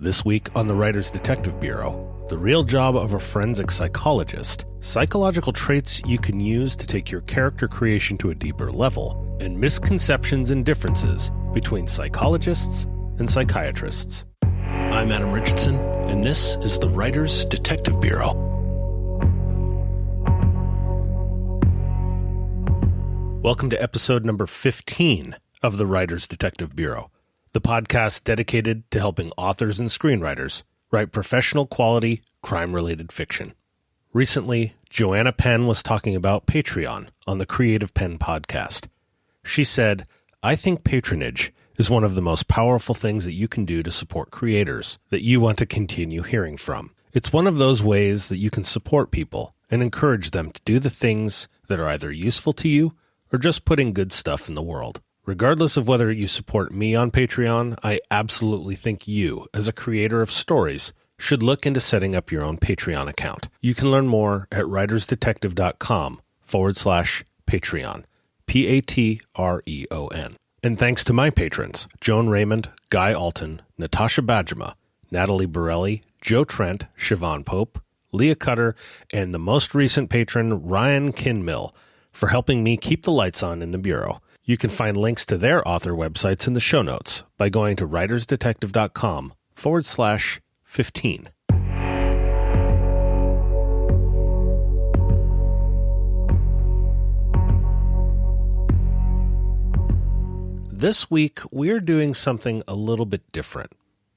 This week on the Writer's Detective Bureau, the real job of a forensic psychologist, psychological traits you can use to take your character creation to a deeper level, and misconceptions and differences between psychologists and psychiatrists. I'm Adam Richardson, and this is the Writer's Detective Bureau. Welcome to episode number 15 of the Writer's Detective Bureau, the podcast dedicated to helping authors and screenwriters write professional quality, crime-related fiction. Recently, Joanna Penn was talking about Patreon on the Creative Penn podcast. She said, "I think patronage is one of the most powerful things that you can do to support creators that you want to continue hearing from. It's one of those ways that you can support people and encourage them to do the things that are either useful to you or just putting good stuff in the world. Regardless of whether you support me on Patreon, I absolutely think you, as a creator of stories, should look into setting up your own Patreon account. You can learn more at writersdetective.com/Patreon. Patreon. And thanks to my patrons, Joan Raymond, Guy Alton, Natasha Bajema, Natalie Borelli, Joe Trent, Siobhan Pope, Leah Cutter, and the most recent patron, Ryan Kinmill, for helping me keep the lights on in the Bureau. You can find links to their author websites in the show notes by going to writersdetective.com/15. This week, we're doing something a little bit different.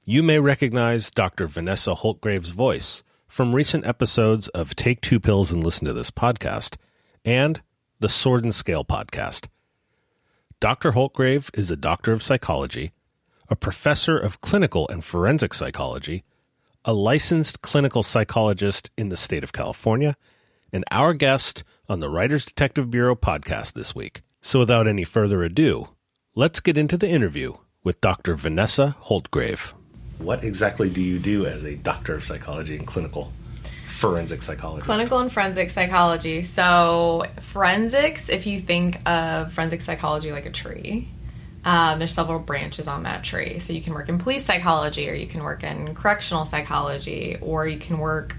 You may recognize Dr. Vanessa Holtgrave's voice from recent episodes of Take Two Pills and Listen to This podcast and the Sword and Scale podcast. Dr. Holtgrave is a doctor of psychology, a professor of clinical and forensic psychology, a licensed clinical psychologist in the state of California, and our guest on the Writer's Detective Bureau podcast this week. So without any further ado, let's get into the interview with Dr. Vanessa Holtgrave. What exactly do you do as a doctor of psychology and clinical forensic psychologist? Clinical and forensic psychology. So forensics, if you think of forensic psychology like a tree, there's several branches on that tree. So you can work in police psychology, or you can work in correctional psychology, or you can work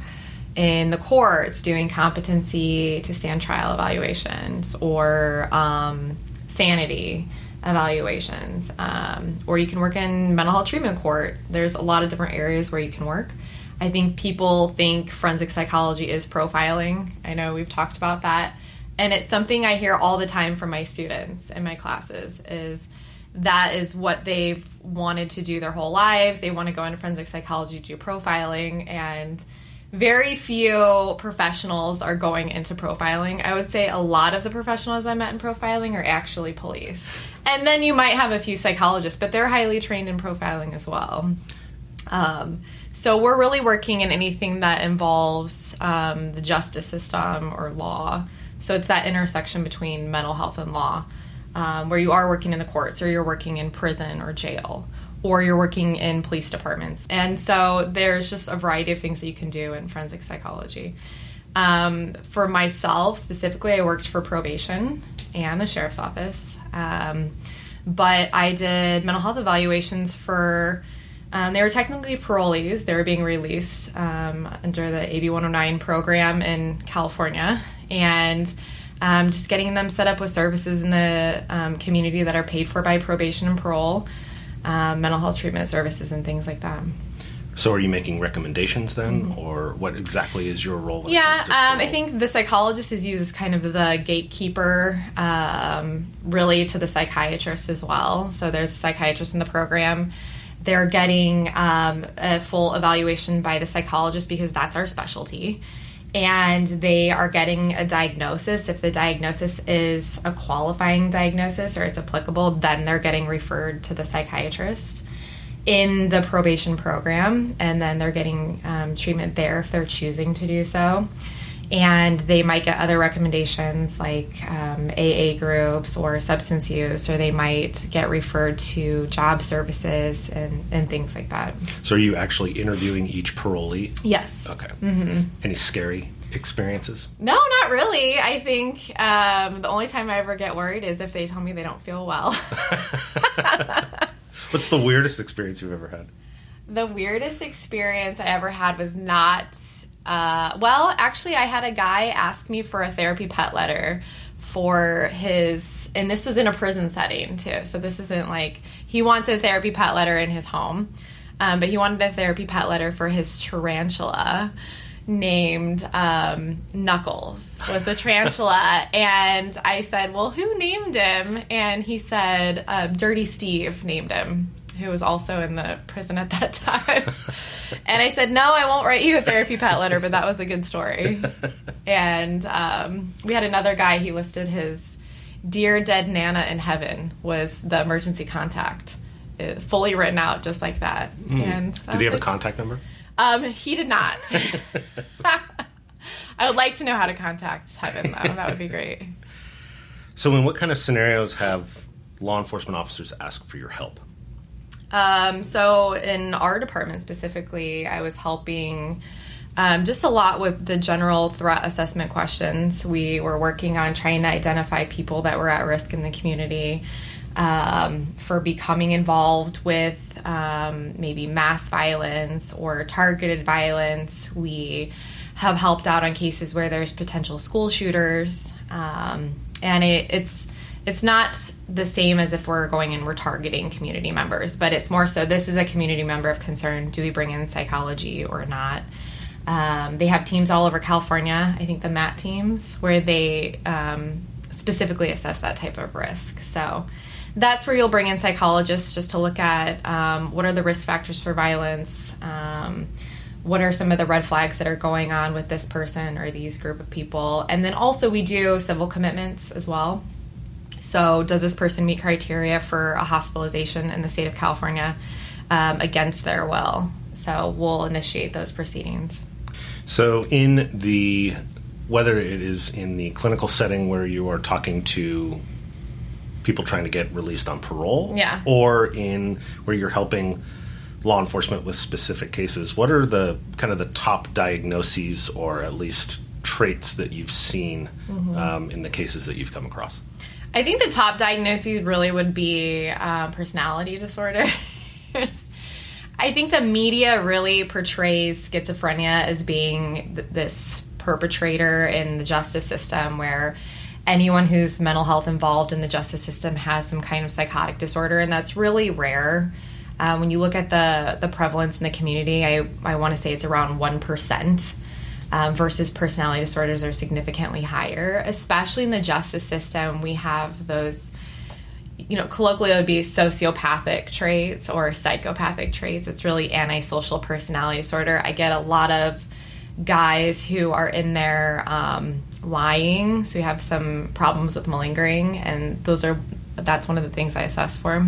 in the courts doing competency to stand trial evaluations, or sanity evaluations, or you can work in mental health treatment court. There's a lot of different areas where you can work. I think people think forensic psychology is profiling. I know we've talked about that. And it's something I hear all the time from my students in my classes, is that is what they've wanted to do their whole lives. They want to go into forensic psychology to do profiling, and very few professionals are going into profiling. I would say a lot of the professionals I met in profiling are actually police. And then you might have a few psychologists, but they're highly trained in profiling as well. So we're really working in anything that involves the justice system or law. So it's that intersection between mental health and law, where you are working in the courts, or you're working in prison or jail, or you're working in police departments. And so there's just a variety of things that you can do in forensic psychology. For myself specifically, I worked for probation and the sheriff's office. But I did mental health evaluations for... they were technically parolees. They were being released under the AB 109 program in California, and just getting them set up with services in the community that are paid for by probation and parole, mental health treatment services and things like that. So are you making recommendations then, or what exactly is your role? I think the psychologist is used as kind of the gatekeeper, really, to the psychiatrist as well. So there's a psychiatrist in the program. They're getting a full evaluation by the psychologist because that's our specialty. And they are getting a diagnosis. If the diagnosis is a qualifying diagnosis or it's applicable, then they're getting referred to the psychiatrist in the probation program. And then they're getting treatment there if they're choosing to do so. And they might get other recommendations like AA groups or substance use, or they might get referred to job services and things like that. So are you actually interviewing each parolee? Yes. Okay. Any scary experiences? No, not really. I think the only time I ever get worried is if they tell me they don't feel well. What's the weirdest experience you've ever had? The weirdest experience I ever had was not, well, actually I had a guy ask me for a therapy pet letter for his, and this was in a prison setting too, so this isn't like, he wants a therapy pet letter in his home, but he wanted a therapy pet letter for his tarantula named Knuckles was the tarantula. And I said, well, who named him? And he said, Dirty Steve named him, who was also in the prison at that time. And I said, no, I won't write you a therapy pet letter, but that was a good story. And we had another guy, he listed his Dear Dead Nana in Heaven was the emergency contact, fully written out just like that. And did he have a contact number? He did not. I would like to know how to contact Heaven, though. That would be great. So in what kind of scenarios have law enforcement officers asked for your help? So in our department specifically, I was helping just a lot with the general threat assessment questions. We were working on trying to identify people that were at risk in the community for becoming involved with maybe mass violence or targeted violence. We have helped out on cases where there's potential school shooters. And it's not the same as if we're going and we're targeting community members, but it's more so this is a community member of concern. Do we bring in psychology or not? They have teams all over California, I think the MAT teams, where they specifically assess that type of risk. So that's where you'll bring in psychologists just to look at what are the risk factors for violence, what are some of the red flags that are going on with this person or these group of people. And then also we do civil commitments as well. So does this person meet criteria for a hospitalization in the state of California against their will? So we'll initiate those proceedings. So whether it is in the clinical setting where you are talking to people trying to get released on parole, or in where you're helping law enforcement with specific cases, what are the kind of the top diagnoses or at least traits that you've seen in the cases that you've come across? I think the top diagnoses really would be personality disorder. I think the media really portrays schizophrenia as being this perpetrator in the justice system where anyone who's mental health involved in the justice system has some kind of psychotic disorder, and that's really rare. When you look at the prevalence in the community, I want to say it's around 1%, versus personality disorders are significantly higher, especially in the justice system. We have those, colloquially it would be sociopathic traits or psychopathic traits. It's really antisocial personality disorder. I get a lot of guys who are in there lying, so we have some problems with malingering, and that's one of the things I assess for.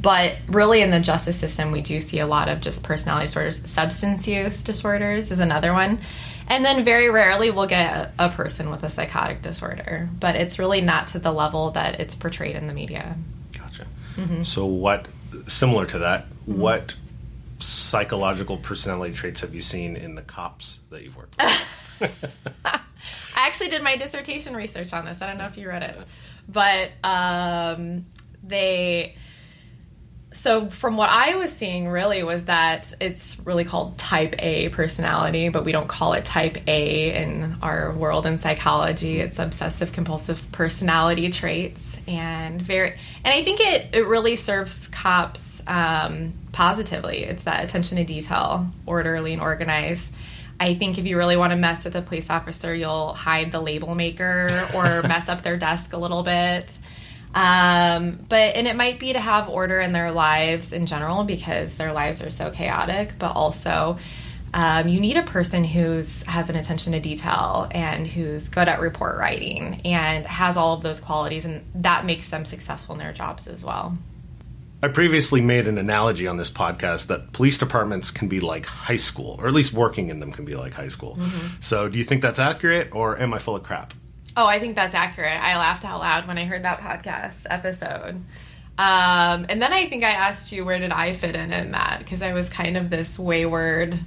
But really in the justice system, we do see a lot of just personality disorders. Substance use disorders is another one. And then very rarely we'll get a person with a psychotic disorder. But it's really not to the level that it's portrayed in the media. Gotcha. So similar to that, what psychological personality traits have you seen in the cops that you've worked with? I actually did my dissertation research on this. I don't know if you read it. But So from what I was seeing really was that it's really called type A personality, but we don't call it type A in our world in psychology. It's obsessive compulsive personality traits, and I think it really serves cops positively. It's that attention to detail, orderly and organized. I think if you really want to mess with a police officer, you'll hide the label maker or mess up their desk a little bit. And it might be to have order in their lives in general because their lives are so chaotic, but also you need a person has an attention to detail and who's good at report writing and has all of those qualities, and that makes them successful in their jobs as well. I previously made an analogy on this podcast that police departments can be like high school, or at least working in them can be like high school. So do you think that's accurate, or am I full of crap? Oh, I think that's accurate. I laughed out loud when I heard that podcast episode. And then I think I asked you, where did I fit in that? Because I was kind of this wayward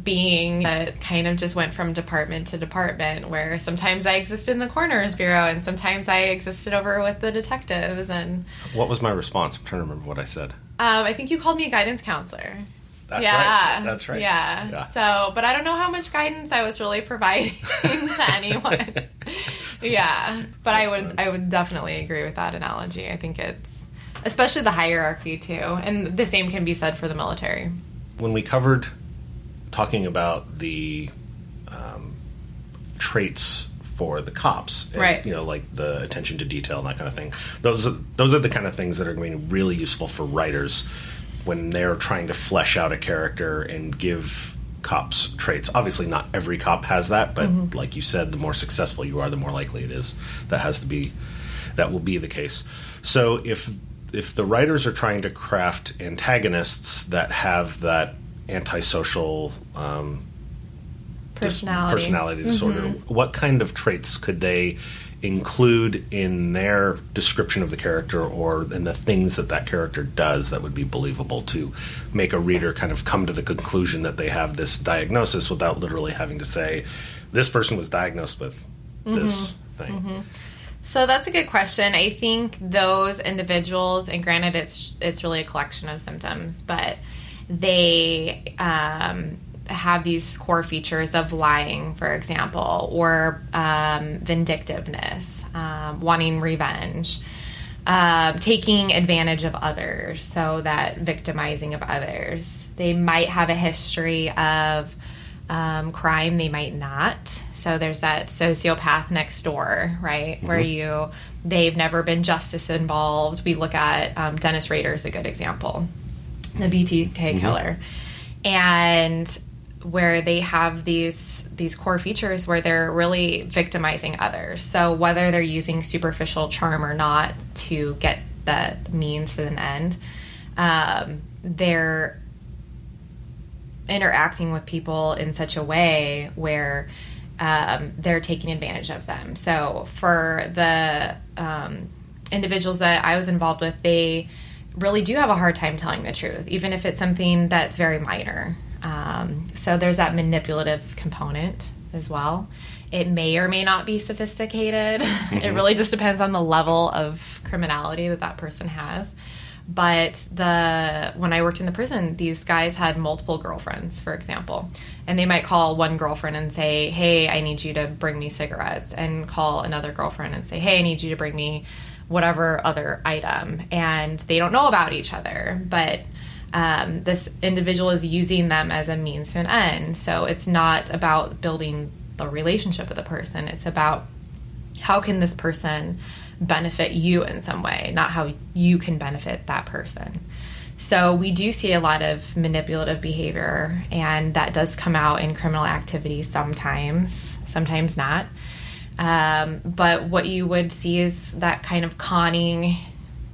being that kind of just went from department to department, where sometimes I existed in the coroner's bureau and sometimes I existed over with the detectives. And what was my response? I'm trying to remember what I said. I think you called me a guidance counselor. That's right. That's right. Yeah. So, but I don't know how much guidance I was really providing to anyone. Yeah. But I would definitely agree with that analogy. I think it's, especially the hierarchy too. And the same can be said for the military. When we covered talking about the traits for the cops, and, right? Like the attention to detail and that kind of thing. Those are the kind of things that are going to be really useful for writers when they're trying to flesh out a character and give cops traits. Obviously, not every cop has that, but like you said, the more successful you are, the more likely it is that will be the case. So if the writers are trying to craft antagonists that have that antisocial personality disorder, what kind of traits could they include in their description of the character or in the things that character does that would be believable to make a reader kind of come to the conclusion that they have this diagnosis without literally having to say, this person was diagnosed with this thing? So that's a good question. I think those individuals, and granted it's really a collection of symptoms, but they have these core features of lying, for example, or vindictiveness, wanting revenge, taking advantage of others, so that victimizing of others. They might have a history of crime, they might not. So there's that sociopath next door, right? Where they've never been justice involved. We look at Dennis Rader is a good example, the BTK killer. And where they have these core features where they're really victimizing others. So whether they're using superficial charm or not to get the means to an end, they're interacting with people in such a way where they're taking advantage of them. So for the individuals that I was involved with, they really do have a hard time telling the truth, even if it's something that's very minor. So there's that manipulative component as well. It may or may not be sophisticated. It really just depends on the level of criminality that person has. But when I worked in the prison, these guys had multiple girlfriends, for example. And they might call one girlfriend and say, hey, I need you to bring me cigarettes. And call another girlfriend and say, hey, I need you to bring me whatever other item. And they don't know about each other. But this individual is using them as a means to an end. So it's not about building the relationship with the person. It's about how can this person benefit you in some way, not how you can benefit that person. So we do see a lot of manipulative behavior, and that does come out in criminal activity sometimes not. But what you would see is that kind of conning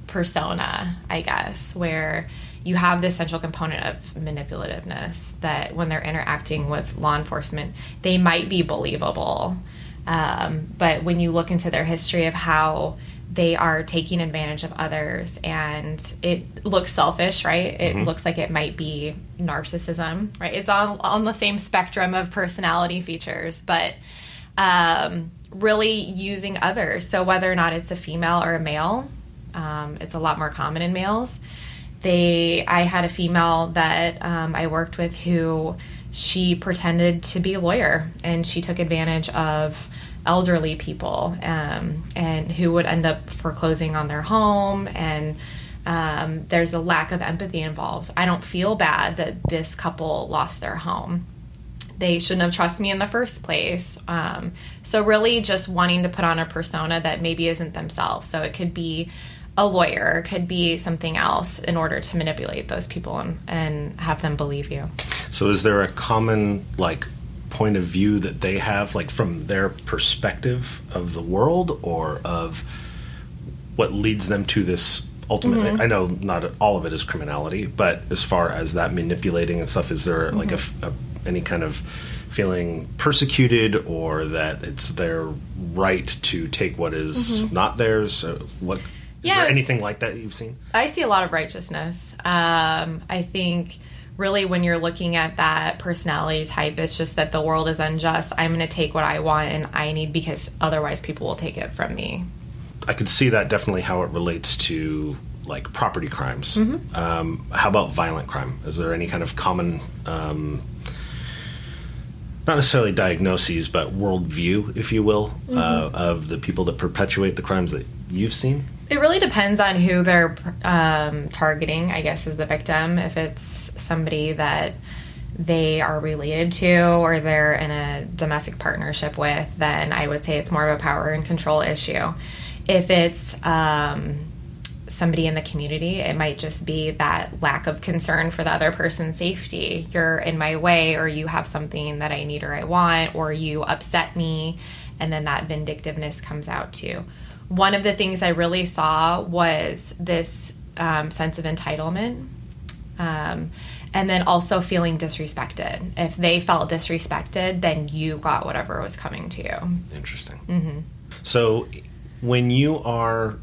persona, I guess, where you have this central component of manipulativeness that when they're interacting with law enforcement, they might be believable. But when you look into their history of how they are taking advantage of others, and it looks selfish, right? It looks like it might be narcissism, right? It's on the same spectrum of personality features, but really using others. So whether or not it's a female or a male, it's a lot more common in males. I had a female that I worked with who she pretended to be a lawyer, and she took advantage of elderly people and who would end up foreclosing on their home, and there's a lack of empathy involved. I don't feel bad that this couple lost their home. They shouldn't have trusted me in the first place. So really just wanting to put on a persona that maybe isn't themselves. So it could be a lawyer, it could be something else in order to manipulate those people and have them believe you. So is there a common point of view that they have, from their perspective of the world, or of what leads them to this ultimate? I know not all of it is criminality, but as far as that manipulating and stuff, is there any kind of feeling persecuted, or that it's their right to take what is not theirs? Is there anything like that you've seen? I see a lot of righteousness. I think really when you're looking at that personality type, it's just that the world is unjust. I'm going to take what I want and I need, because otherwise people will take it from me. I could see that definitely how it relates to like property crimes. Mm-hmm. How about violent crime? Is there any kind of common, not necessarily diagnoses, but worldview, if you will, of the people that perpetuate the crimes that you've seen? It really depends on who they're targeting, I guess, as the victim. If it's somebody that they are related to or they're in a domestic partnership with, then I would say it's more of a power and control issue. If it's somebody in the community, it might just be that lack of concern for the other person's safety. You're in my way, or you have something that I need or I want, or you upset me, and then that vindictiveness comes out too. One of the things I really saw was this sense of entitlement, and then also feeling disrespected. If they felt disrespected, then you got whatever was coming to you. Interesting. Mm-hmm. So when you are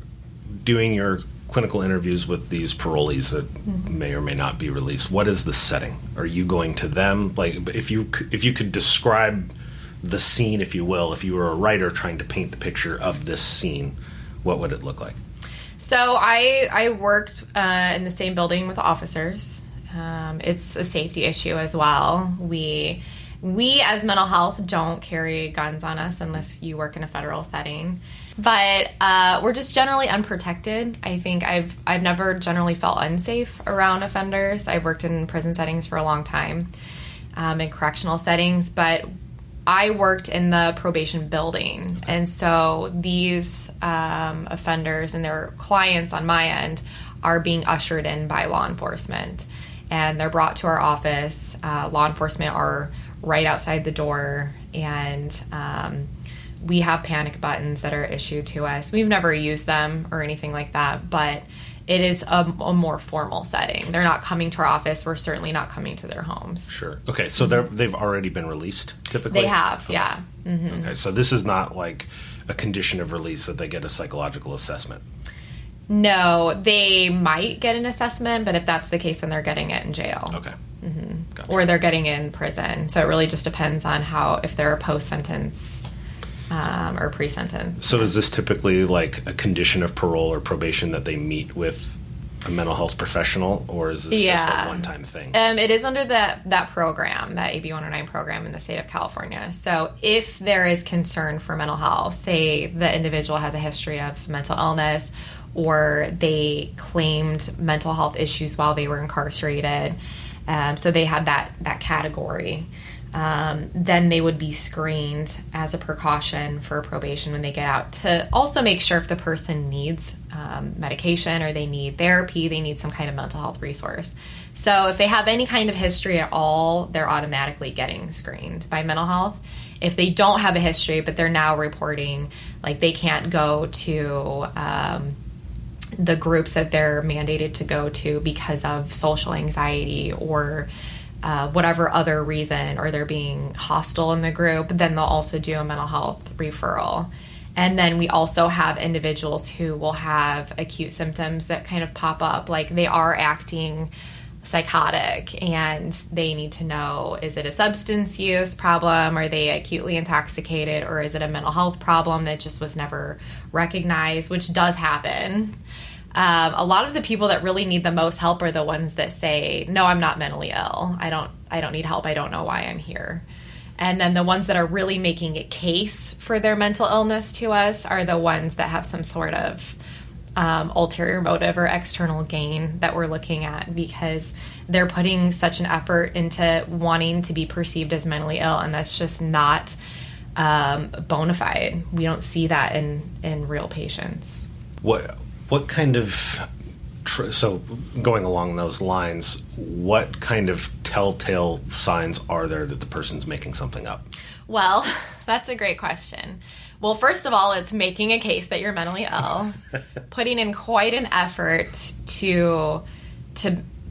doing your clinical interviews with these parolees that may or may not be released, what is the setting? Are you going to them? Like, if you could describe the scene, if you will, if you were a writer trying to paint the picture of this scene, what would it look like? So I worked in the same building with officers. It's a safety issue as well. We as mental health don't carry guns on us unless you work in a federal setting. But we're just generally unprotected. I think I've never generally felt unsafe around offenders. I've worked in prison settings for a long time, in correctional settings, but I worked in the probation building. And so these offenders and their clients on my end are being ushered in by law enforcement. And they're brought to our office. Law enforcement are right outside the door, and we have panic buttons that are issued to us. We've never used them or anything like that, but it is a more formal setting. They're not coming to our office. We're certainly not coming to their homes. Sure. Okay, so they've already been released, typically? They have, yeah. Mm-hmm. Okay, so this is not like a condition of release that they get a psychological assessment? No, they might get an assessment, but if that's the case, then they're getting it in jail. Okay. Mm-hmm. Gotcha. Or they're getting it in prison. So it really just depends on if they're a post-sentence or pre-sentence. So is this typically like a condition of parole or probation that they meet with a mental health professional, or is this just a one-time thing? It is under that program, that AB 109 program in the state of California. So if there is concern for mental health, say the individual has a history of mental illness, or they claimed mental health issues while they were incarcerated, so they had that category, then they would be screened as a precaution for probation when they get out, to also make sure if the person needs medication or they need therapy, they need some kind of mental health resource. So if they have any kind of history at all, they're automatically getting screened by mental health. If they don't have a history, but they're now reporting, like they can't go to the groups that they're mandated to go to because of social anxiety or whatever other reason, or they're being hostile in the group, then they'll also do a mental health referral. And then we also have individuals who will have acute symptoms that kind of pop up, like they are acting psychotic and they need to know, is it a substance use problem? Are they acutely intoxicated? Or is it a mental health problem that just was never recognized, which does happen. A lot of the people that really need the most help are the ones that say, no, I'm not mentally ill. I don't need help. I don't know why I'm here. And then the ones that are really making a case for their mental illness to us are the ones that have some sort of ulterior motive or external gain that we're looking at, because they're putting such an effort into wanting to be perceived as mentally ill, and that's just not bona fide. We don't see that in real patients. What kind of, so going along those lines, what kind of telltale signs are there that the person's making something up? Well, that's a great question. Well, first of all, it's making a case that you're mentally ill, putting in quite an effort to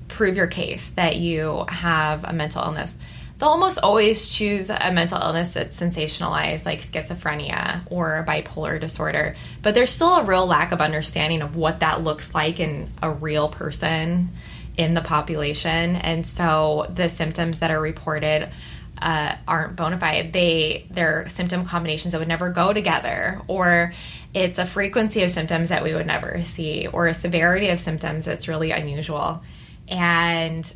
prove your case that you have a mental illness. They'll almost always choose a mental illness that's sensationalized, like schizophrenia or bipolar disorder. But there's still a real lack of understanding of what that looks like in a real person in the population. And so the symptoms that are reported aren't bona fide. They're symptom combinations that would never go together, or it's a frequency of symptoms that we would never see, or a severity of symptoms that's really unusual. And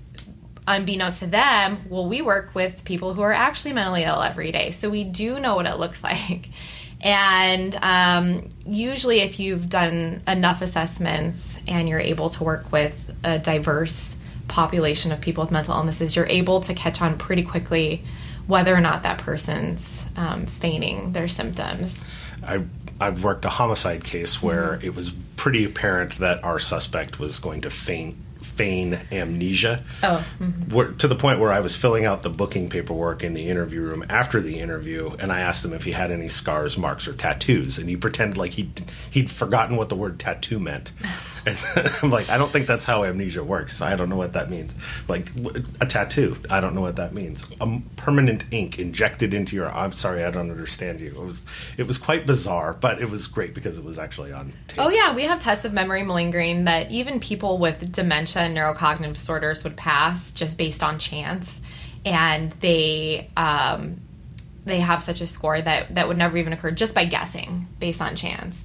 unbeknownst to them, well, we work with people who are actually mentally ill every day, so we do know what it looks like. And usually if you've done enough assessments and you're able to work with a diverse population of people with mental illnesses, you're able to catch on pretty quickly whether or not that person's feigning their symptoms. I've worked a homicide case where it was pretty apparent that our suspect was going to feign amnesia. To the point where I was filling out the booking paperwork in the interview room after the interview, and I asked him if he had any scars, marks, or tattoos, and he pretended like he'd forgotten what the word tattoo meant. And I'm like, I don't think that's how amnesia works. I don't know what that means. Like, a tattoo, I don't know what that means. Permanent ink injected into your... I'm sorry, I don't understand you. It was quite bizarre, but it was great because it was actually on tape. Oh, yeah, we have tests of memory malingering that even people with dementia and neurocognitive disorders would pass just based on chance. And they have such a score that would never even occur just by guessing based on chance.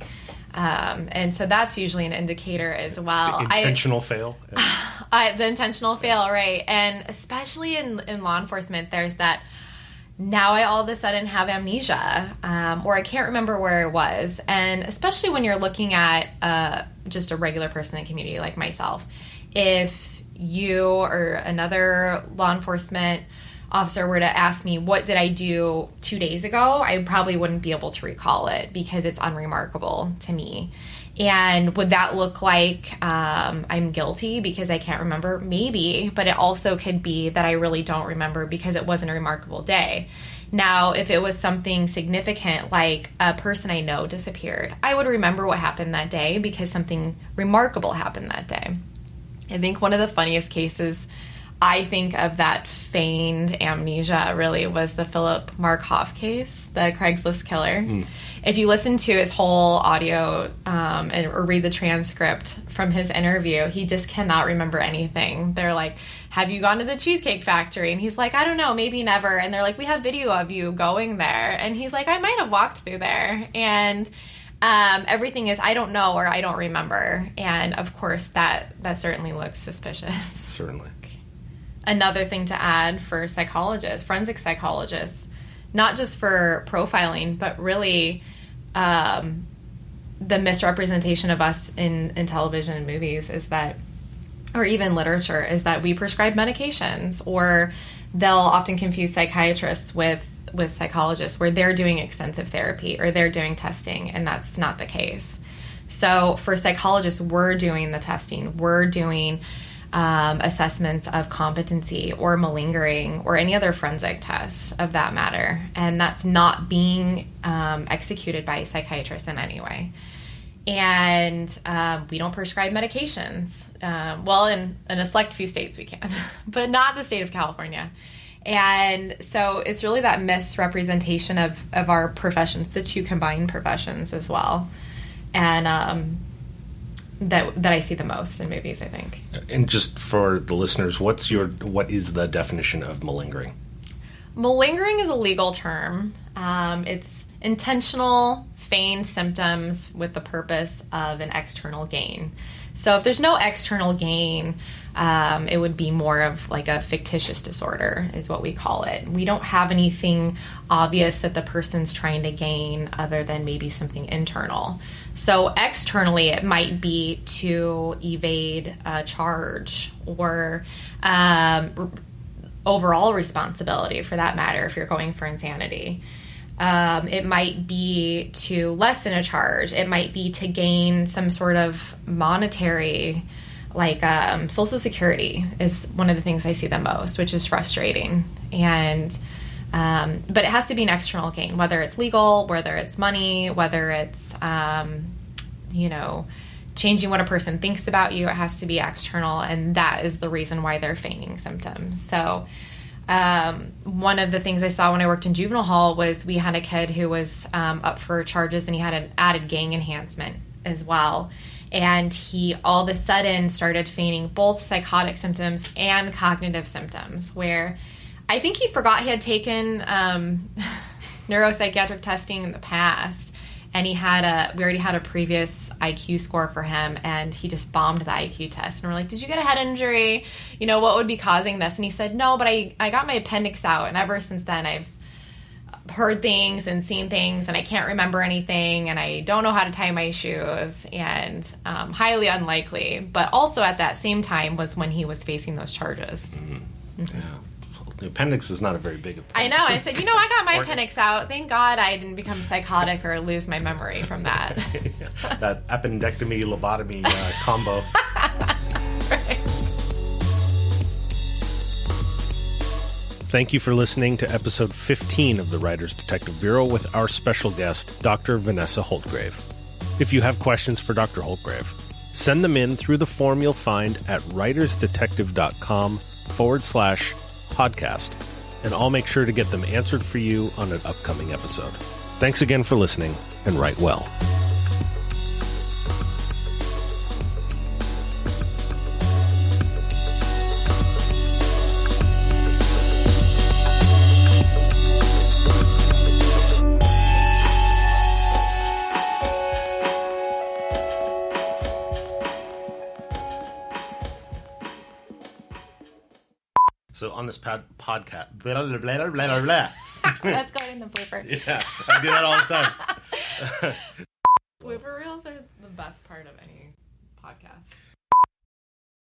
And so that's usually an indicator as well. The intentional fail. The intentional fail, right. And especially in law enforcement, there's that, now I all of a sudden have amnesia, or I can't remember where I was. And especially when you're looking at just a regular person in the community like myself, if you or another law enforcement officer were to ask me, what did I do 2 days ago? I probably wouldn't be able to recall it because it's unremarkable to me. And would that look like I'm guilty because I can't remember? Maybe, but it also could be that I really don't remember because it wasn't a remarkable day. Now, if it was something significant, like a person I know disappeared, I would remember what happened that day because something remarkable happened that day. I think one of the funniest cases I think of that feigned amnesia really was the Philip Markoff case, the Craigslist killer. If you listen to his whole audio or read the transcript from his interview, he just cannot remember anything. They're like, have you gone to the Cheesecake Factory? And he's like, I don't know, maybe never. And they're like, we have video of you going there. And he's like, I might have walked through there. And everything is, I don't know, or I don't remember. And of course, that certainly looks suspicious. Certainly. Another thing to add for psychologists, forensic psychologists, not just for profiling, but really the misrepresentation of us in television and movies is that, or even literature, is that we prescribe medications, or they'll often confuse psychiatrists with psychologists where they're doing extensive therapy or they're doing testing, and that's not the case. So for psychologists, we're doing the testing, we're doing assessments of competency or malingering or any other forensic tests of that matter. And that's not being executed by psychiatrists in any way. And we don't prescribe medications. Well, in a select few states we can, but not the state of California. And so it's really that misrepresentation of our professions, the two combined professions as well. And that I see the most in movies, I think. And just for the listeners, what is the definition of malingering? Malingering is a legal term. It's intentional, feigned symptoms with the purpose of an external gain. So if there's no external gain, it would be more of like a fictitious disorder is what we call it. We don't have anything obvious that the person's trying to gain other than maybe something internal. So externally, it might be to evade a charge or overall responsibility, for that matter, if you're going for insanity. It might be to lessen a charge. It might be to gain some sort of monetary, like Social Security is one of the things I see the most, which is frustrating. And but it has to be an external gain, whether it's legal, whether it's money, whether it's changing what a person thinks about you. It has to be external, and that is the reason why they're feigning symptoms. So one of the things I saw when I worked in juvenile hall was we had a kid who was up for charges, and he had an added gang enhancement as well. And he all of a sudden started feigning both psychotic symptoms and cognitive symptoms, where I think he forgot he had taken neuropsychiatric testing in the past. And we already had a previous IQ score for him, and he just bombed the IQ test. And we're like, did you get a head injury? What would be causing this? And he said, no, but I got my appendix out. And ever since then, I've heard things and seen things, and I can't remember anything, and I don't know how to tie my shoes, and highly unlikely. But also at that same time was when he was facing those charges. Mm-hmm. Mm-hmm. Yeah. The appendix is not a very big appendix. I know. I said, I got my appendix out. Thank God I didn't become psychotic or lose my memory from that. That appendectomy, lobotomy combo. Right. Thank you for listening to episode 15 of the Writers Detective Bureau with our special guest, Dr. Vanessa Holtgrave. If you have questions for Dr. Holtgrave, send them in through the form you'll find at writersdetective.com/podcast, and I'll make sure to get them answered for you on an upcoming episode. Thanks again for listening, and write well. So on this podcast, blah, blah, blah, blah, blah. That's going in the blooper. Yeah, I do that all the time. Blooper reels are the best part of any podcast.